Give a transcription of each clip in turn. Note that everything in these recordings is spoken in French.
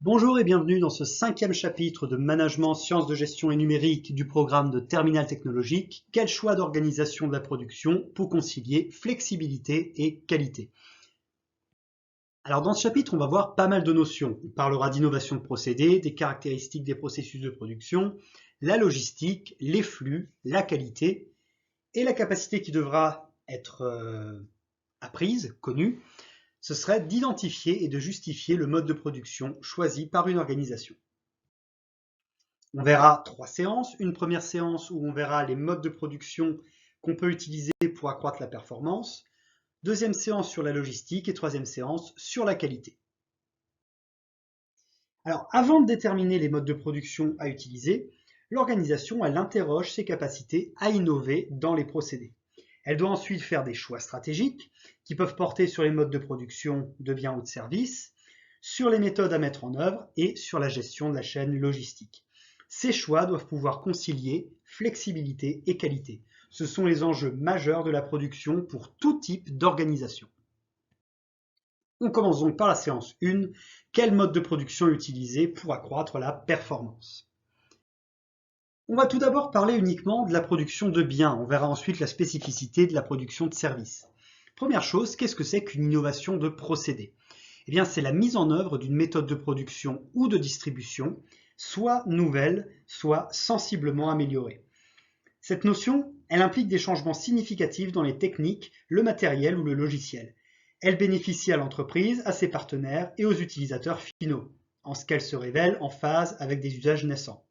Bonjour et bienvenue dans ce 5e chapitre de Management, Sciences de gestion et numérique du programme de Terminal technologique. Quel choix d'organisation de la production pour concilier flexibilité et qualité? Alors dans ce chapitre, on va voir pas mal de notions. On parlera d'innovation de procédés, des caractéristiques des processus de production, la logistique, les flux, la qualité et la capacité qui devra être apprise, connue. Ce serait d'identifier et de justifier le mode de production choisi par une organisation. On verra 3 séances. Une première séance où on verra les modes de production qu'on peut utiliser pour accroître la performance. Deuxième séance sur la logistique et troisième séance sur la qualité. Alors, avant de déterminer les modes de production à utiliser, l'organisation, elle interroge ses capacités à innover dans les procédés. Elle doit ensuite faire des choix stratégiques qui peuvent porter sur les modes de production de biens ou de services, sur les méthodes à mettre en œuvre et sur la gestion de la chaîne logistique. Ces choix doivent pouvoir concilier flexibilité et qualité. Ce sont les enjeux majeurs de la production pour tout type d'organisation. On commence donc par la séance 1. Quel mode de production utiliser pour accroître la performance? On va tout d'abord parler uniquement de la production de biens. On verra ensuite la spécificité de la production de services. Première chose, qu'est-ce que c'est qu'une innovation de procédé? Eh bien, c'est la mise en œuvre d'une méthode de production ou de distribution, soit nouvelle, soit sensiblement améliorée. Cette notion, elle implique des changements significatifs dans les techniques, le matériel ou le logiciel. Elle bénéficie à l'entreprise, à ses partenaires et aux utilisateurs finaux, en ce qu'elle se révèle en phase avec des usages naissants.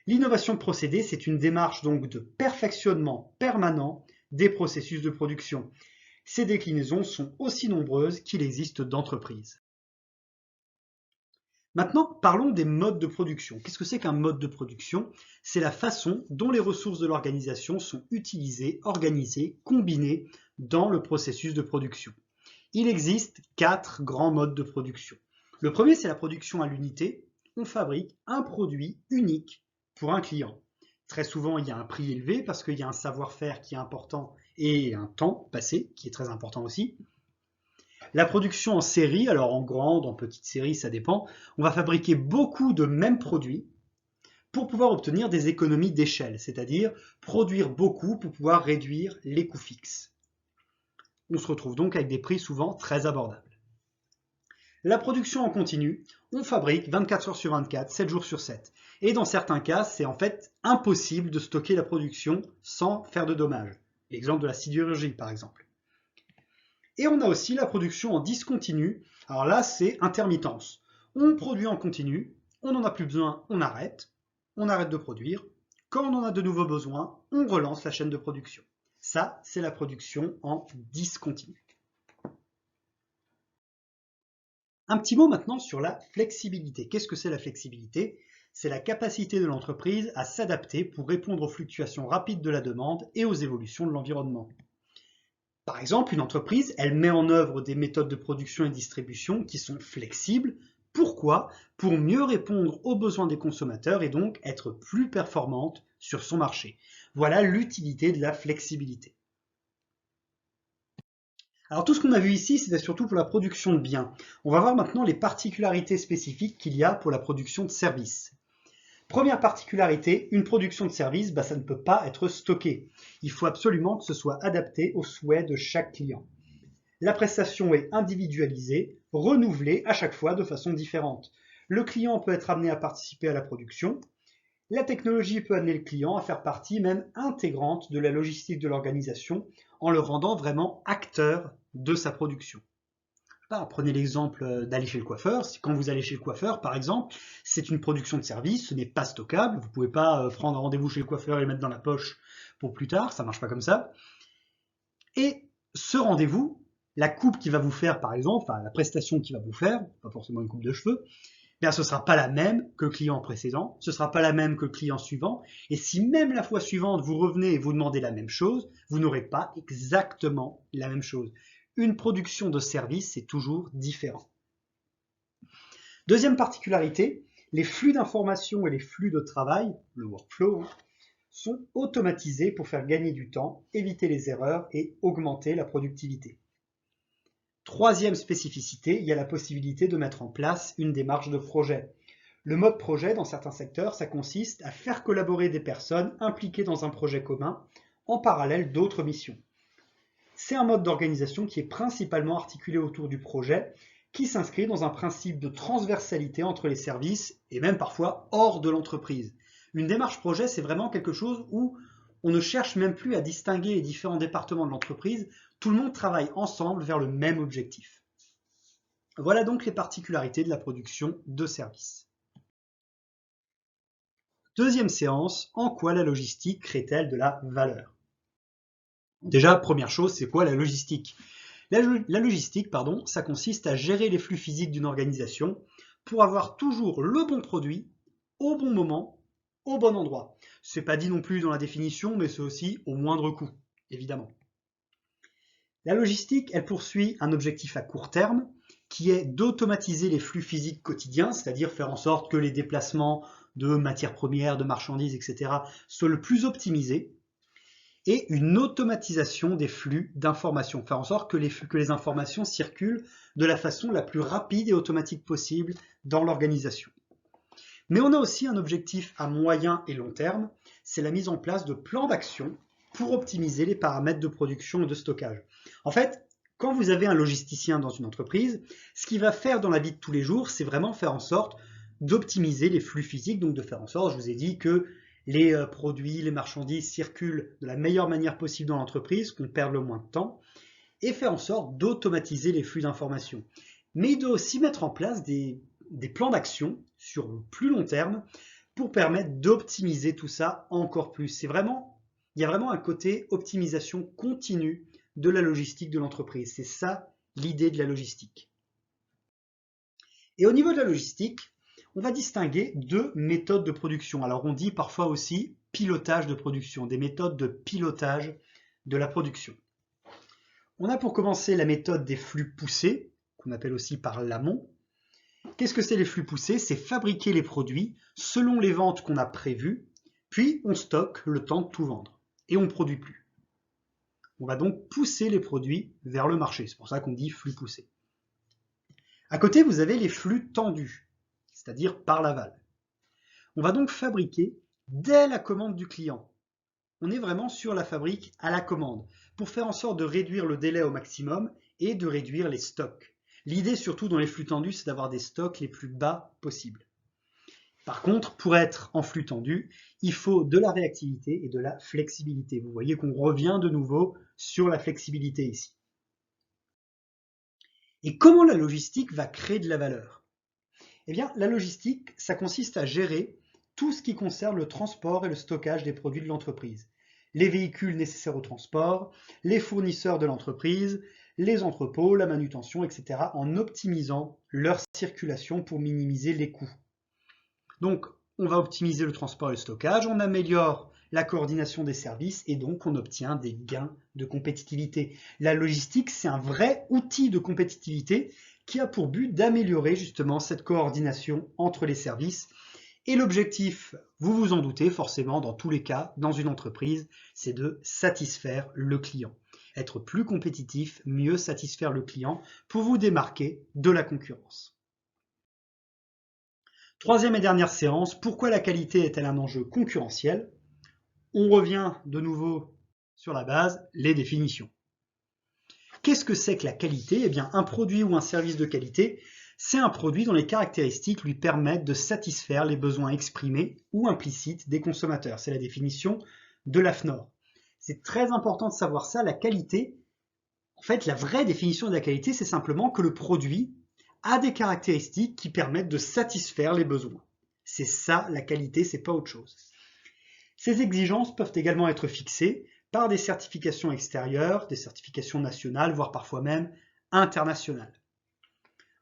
L'innovation de procédé, c'est une démarche donc de perfectionnement permanent des processus de production. Ces déclinaisons sont aussi nombreuses qu'il existe d'entreprises. Maintenant, parlons des modes de production. Qu'est-ce que c'est qu'un mode de production? C'est la façon dont les ressources de l'organisation sont utilisées, organisées, combinées dans le processus de production. Il existe 4 grands modes de production. Le premier, c'est la production à l'unité. On fabrique un produit unique pour un client. Très souvent, il y a un prix élevé parce qu'il y a un savoir-faire qui est important et un temps passé qui est très important aussi. La production en série, alors en grande, en petite série, ça dépend, on va fabriquer beaucoup de mêmes produits pour pouvoir obtenir des économies d'échelle, c'est-à-dire produire beaucoup pour pouvoir réduire les coûts fixes. On se retrouve donc avec des prix souvent très abordables. La production en continu, on fabrique 24 heures sur 24, 7 jours sur 7. Et dans certains cas, c'est en fait impossible de stocker la production sans faire de dommages. L'exemple de la sidérurgie, par exemple. Et on a aussi la production en discontinu. Alors là, c'est intermittence. On produit en continu, on n'en a plus besoin, on arrête de produire. Quand on en a de nouveaux besoins, on relance la chaîne de production. Ça, c'est la production en discontinu. Un petit mot maintenant sur la flexibilité. Qu'est-ce que c'est la flexibilité? C'est la capacité de l'entreprise à s'adapter pour répondre aux fluctuations rapides de la demande et aux évolutions de l'environnement. Par exemple, une entreprise, elle met en œuvre des méthodes de production et de distribution qui sont flexibles. Pourquoi? Pour mieux répondre aux besoins des consommateurs et donc être plus performante sur son marché. Voilà l'utilité de la flexibilité. Alors tout ce qu'on a vu ici, c'était surtout pour la production de biens. On va voir maintenant les particularités spécifiques qu'il y a pour la production de services. Première particularité, une production de service, ça ne peut pas être stocké. Il faut absolument que ce soit adapté aux souhaits de chaque client. La prestation est individualisée, renouvelée à chaque fois de façon différente. Le client peut être amené à participer à la production. La technologie peut amener le client à faire partie même intégrante de la logistique de l'organisation en le rendant vraiment acteur de sa production. Prenez l'exemple d'aller chez le coiffeur. Quand vous allez chez le coiffeur, par exemple, c'est une production de service, ce n'est pas stockable. Vous ne pouvez pas prendre un rendez-vous chez le coiffeur et le mettre dans la poche pour plus tard, ça ne marche pas comme ça. Et ce rendez-vous, la coupe qu'il va vous faire, par exemple, la prestation qu'il va vous faire, pas forcément une coupe de cheveux, bien, ce ne sera pas la même que le client précédent, ce ne sera pas la même que le client suivant, et si même la fois suivante vous revenez et vous demandez la même chose, vous n'aurez pas exactement la même chose. Une production de service, c'est toujours différent. Deuxième particularité, les flux d'information et les flux de travail, le workflow, sont automatisés pour faire gagner du temps, éviter les erreurs et augmenter la productivité. Troisième spécificité, il y a la possibilité de mettre en place une démarche de projet. Le mode projet, dans certains secteurs, ça consiste à faire collaborer des personnes impliquées dans un projet commun en parallèle d'autres missions. C'est un mode d'organisation qui est principalement articulé autour du projet, qui s'inscrit dans un principe de transversalité entre les services et même parfois hors de l'entreprise. Une démarche projet, c'est vraiment quelque chose où on ne cherche même plus à distinguer les différents départements de l'entreprise, tout le monde travaille ensemble vers le même objectif. Voilà donc les particularités de la production de services. Deuxième séance, en quoi la logistique crée-t-elle de la valeur? Déjà, première chose, c'est quoi la logistique? La logistique, ça consiste à gérer les flux physiques d'une organisation pour avoir toujours le bon produit, au bon moment, au bon endroit. C'est pas dit non plus dans la définition, mais c'est aussi au moindre coût, évidemment. La logistique, elle poursuit un objectif à court terme, qui est d'automatiser les flux physiques quotidiens, c'est-à-dire faire en sorte que les déplacements de matières premières, de marchandises, etc. soient le plus optimisés, et une automatisation des flux d'informations, faire en sorte que les informations circulent de la façon la plus rapide et automatique possible dans l'organisation. Mais on a aussi un objectif à moyen et long terme, c'est la mise en place de plans d'action pour optimiser les paramètres de production et de stockage. En fait, quand vous avez un logisticien dans une entreprise, ce qu'il va faire dans la vie de tous les jours, c'est vraiment faire en sorte d'optimiser les flux physiques, donc de faire en sorte, je vous ai dit, que les produits, les marchandises circulent de la meilleure manière possible dans l'entreprise, qu'on perde le moins de temps, et faire en sorte d'automatiser les flux d'informations. Mais il doit aussi mettre en place des plans d'action sur le plus long terme pour permettre d'optimiser tout ça encore plus. Il y a vraiment un côté optimisation continue de la logistique de l'entreprise. C'est ça l'idée de la logistique. Et au niveau de la logistique, on va distinguer deux méthodes de production. Alors on dit parfois aussi pilotage de production, des méthodes de pilotage de la production. On a pour commencer la méthode des flux poussés, qu'on appelle aussi par l'amont. Qu'est-ce que c'est les flux poussés? C'est fabriquer les produits selon les ventes qu'on a prévues, puis on stocke le temps de tout vendre et on ne produit plus. On va donc pousser les produits vers le marché, c'est pour ça qu'on dit flux poussés. À côté, vous avez les flux tendus, c'est-à-dire par l'aval. On va donc fabriquer dès la commande du client. On est vraiment sur la fabrique à la commande, pour faire en sorte de réduire le délai au maximum et de réduire les stocks. L'idée surtout dans les flux tendus, c'est d'avoir des stocks les plus bas possibles. Par contre, pour être en flux tendu, il faut de la réactivité et de la flexibilité. Vous voyez qu'on revient de nouveau sur la flexibilité ici. Et comment la logistique va créer de la valeur? Eh bien, la logistique, ça consiste à gérer tout ce qui concerne le transport et le stockage des produits de l'entreprise. Les véhicules nécessaires au transport, les fournisseurs de l'entreprise, les entrepôts, la manutention, etc. en optimisant leur circulation pour minimiser les coûts. Donc, on va optimiser le transport et le stockage, on améliore la coordination des services et donc on obtient des gains de compétitivité. La logistique, c'est un vrai outil de compétitivité qui a pour but d'améliorer justement cette coordination entre les services. Et l'objectif, vous vous en doutez forcément, dans tous les cas, dans une entreprise, c'est de satisfaire le client. Être plus compétitif, mieux satisfaire le client pour vous démarquer de la concurrence. Troisième et dernière séance, pourquoi la qualité est-elle un enjeu concurrentiel? On revient de nouveau sur la base, les définitions. Qu'est-ce que c'est que la qualité? Eh bien, un produit ou un service de qualité, c'est un produit dont les caractéristiques lui permettent de satisfaire les besoins exprimés ou implicites des consommateurs. C'est la définition de l'AFNOR. C'est très important de savoir ça, la qualité. En fait, la vraie définition de la qualité, c'est simplement que le produit a des caractéristiques qui permettent de satisfaire les besoins. C'est ça la qualité, c'est pas autre chose. Ces exigences peuvent également être fixées par des certifications extérieures, des certifications nationales, voire parfois même internationales.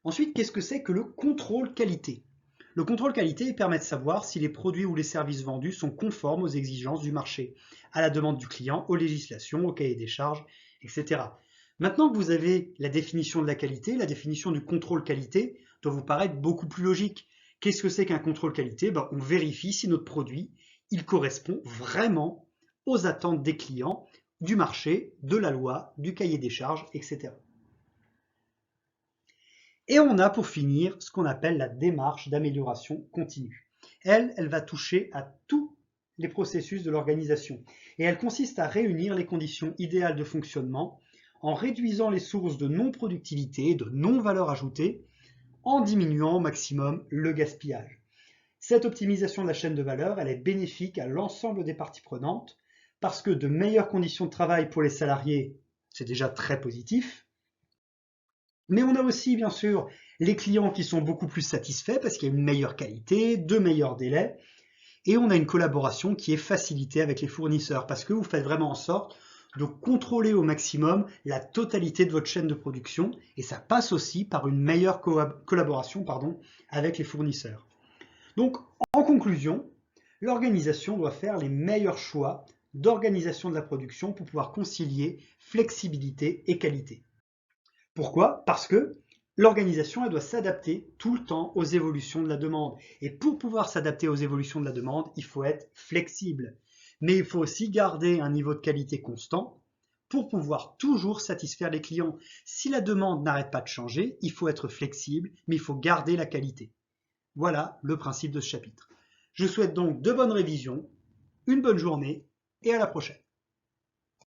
Ensuite, qu'est-ce que c'est que le contrôle qualité? Le contrôle qualité permet de savoir si les produits ou les services vendus sont conformes aux exigences du marché, à la demande du client, aux législations, au cahier des charges, etc. Maintenant que vous avez la définition de la qualité, la définition du contrôle qualité doit vous paraître beaucoup plus logique. Qu'est-ce que c'est qu'un contrôle qualité? On vérifie si notre produit il correspond vraiment aux attentes des clients, du marché, de la loi, du cahier des charges, etc. Et on a pour finir ce qu'on appelle la démarche d'amélioration continue. Elle va toucher à tous les processus de l'organisation et elle consiste à réunir les conditions idéales de fonctionnement en réduisant les sources de non-productivité, de non-valeur ajoutée, en diminuant au maximum le gaspillage. Cette optimisation de la chaîne de valeur, elle est bénéfique à l'ensemble des parties prenantes parce que de meilleures conditions de travail pour les salariés, c'est déjà très positif. Mais on a aussi, bien sûr, les clients qui sont beaucoup plus satisfaits parce qu'il y a une meilleure qualité, de meilleurs délais, et on a une collaboration qui est facilitée avec les fournisseurs parce que vous faites vraiment en sorte de contrôler au maximum la totalité de votre chaîne de production et ça passe aussi par une meilleure collaboration avec les fournisseurs. Donc, en conclusion, l'organisation doit faire les meilleurs choix d'organisation de la production pour pouvoir concilier flexibilité et qualité. Pourquoi? Parce que l'organisation doit s'adapter tout le temps aux évolutions de la demande. Et pour pouvoir s'adapter aux évolutions de la demande, il faut être flexible. Mais il faut aussi garder un niveau de qualité constant pour pouvoir toujours satisfaire les clients. Si la demande n'arrête pas de changer, il faut être flexible, mais il faut garder la qualité. Voilà le principe de ce chapitre. Je souhaite donc de bonnes révisions, une bonne journée et à la prochaine.